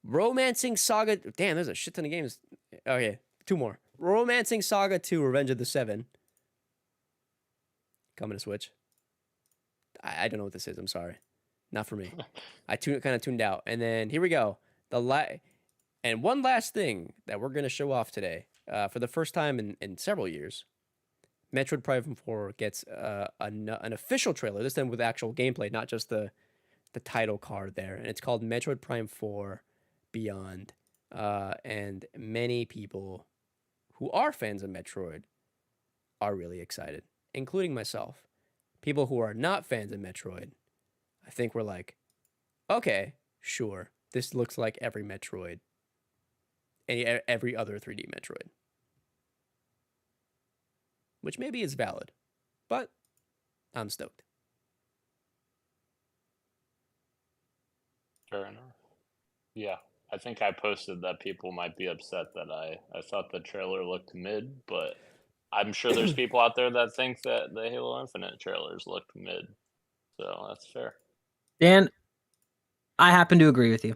Romancing Saga... Damn, there's a shit ton of games. Oh, yeah. 2 more. Romancing Saga 2 Revenge of the Seven. Coming to Switch. I don't know what this is. I'm sorry. Not for me. I kind of tuned out. And then here we go. And one last thing that we're going to show off today. For the first time in several years, Metroid Prime 4 gets an official trailer, this time with actual gameplay, not just the title card there. And it's called Metroid Prime 4 Beyond. And many people who are fans of Metroid are really excited, including myself. People who are not fans of Metroid, I think we're like, okay, sure, this looks like every Metroid, every other 3D Metroid. Which maybe is valid, but I'm stoked. Fair enough. Yeah, I think I posted that people might be upset that I thought the trailer looked mid, but I'm sure there's people out there that think that the Halo Infinite trailers looked mid. So that's fair. Dan, I happen to agree with you.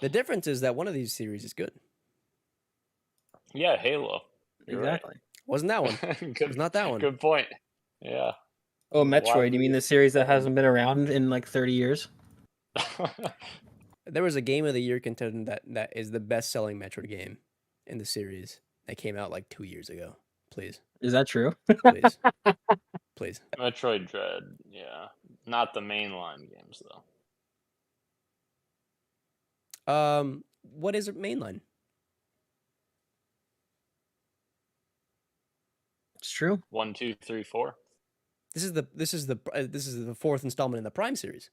The difference is that one of these series is good. Yeah, Halo. Exactly. Wasn't that one? Good, It was not that one. Good point. Yeah. Oh, Why Metroid. You mean the series that hasn't been around in like 30 years? There was a Game of the Year contender that is the best-selling Metroid game in the series that came out like 2 years ago. Please, Is that true? please, please. Metroid Dread, yeah. Not the mainline games, though. What is it mainline? It's true. 1, 2, 3, 4. This is the fourth installment in the Prime series.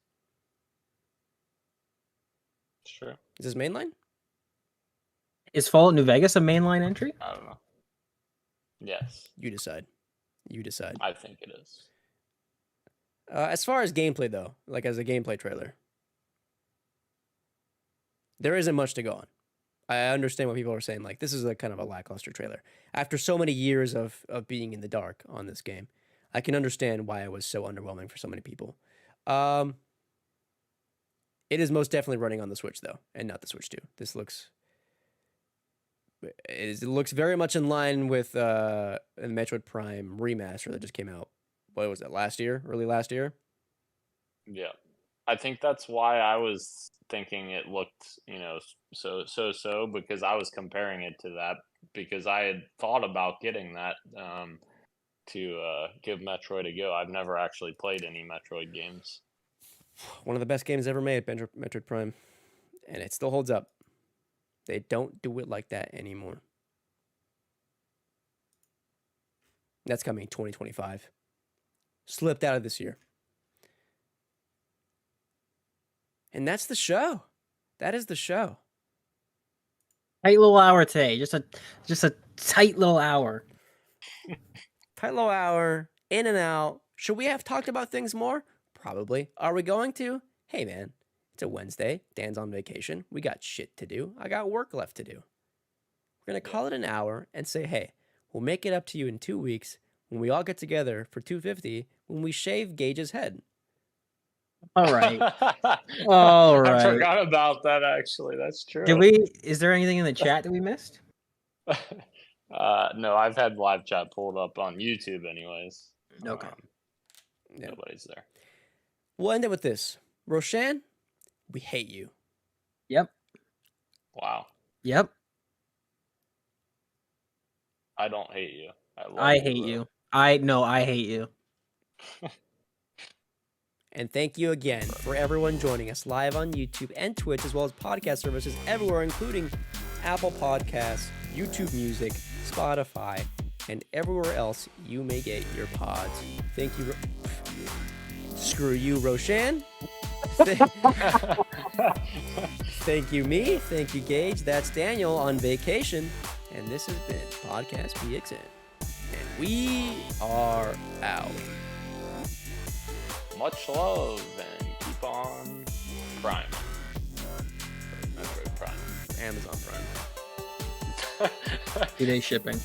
It's true. Is this mainline? Is Fallout New Vegas a mainline entry? I don't know. Yes, You decide. You decide. I think it is. As far as gameplay, though, like as a gameplay trailer, there isn't much to go on. I understand what people are saying. Like, this is a kind of a lackluster trailer. After so many years of being in the dark on this game, I can understand why it was so underwhelming for so many people. It is most definitely running on the Switch, though, and not the Switch 2. It looks very much in line with the Metroid Prime remaster that just came out. What was it, last year? Early last year? Yeah. I think that's why I was thinking it looked, so, because I was comparing it to that, because I had thought about getting that to give Metroid a go. I've never actually played any Metroid games. One of the best games ever made, Metroid Prime. And it still holds up. They don't do it like that anymore. That's coming 2025. Slipped out of this year. And that's the show. That is the show. Tight little hour today. Just a tight little hour. Tight little hour, in and out. Should we have talked about things more? Probably. Are we going to? Hey, man. It's a Wednesday. Dan's on vacation. We got shit to do. I got work left to do. We're going to call it an hour and say, hey, we'll make it up to you in 2 weeks when we all get together for 250 when we shave Gage's head. All right. All right. I forgot about that, actually. That's true. Is there anything in the chat that we missed? No, I've had live chat pulled up on YouTube anyways. Okay. Yeah. Nobody's there. We'll end it with this. Roshan, we hate you. Yep. Wow. Yep. I don't hate you. I hate you. I hate you. And thank you again for everyone joining us live on YouTube and Twitch, as well as podcast services everywhere, including Apple Podcasts, YouTube Music, Spotify, and everywhere else you may get your pods. Thank you. Screw you, Roshan. Thank you, me. Thank you, Gage. That's Daniel on vacation. And this has been Podcast PXN. And we are out. Much love and keep on Prime. Metroid Prime. Amazon Prime. 2-day shipping.